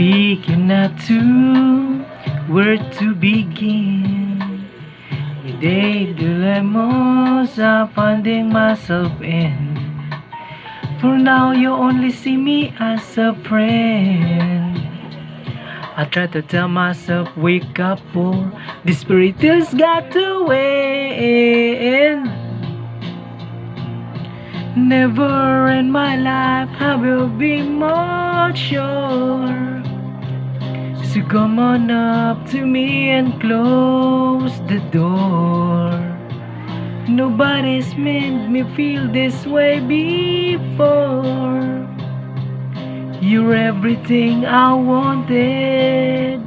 Speaking not to where to begin. The day dilemmas I'm finding myself in. For now you only see me as a friend. I try to tell myself wake up for the spirit has got to win. Never in my life have you been more sure. So come on up to me and close the door. Nobody's made me feel this way before. You're everything I wanted.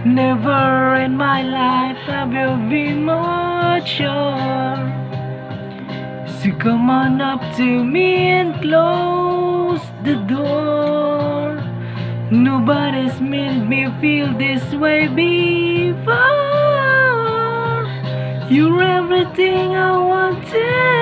Never in my life have you been more sure. So come on up to me and close the door. Nobody's made me feel this way before. You're everything I wanted.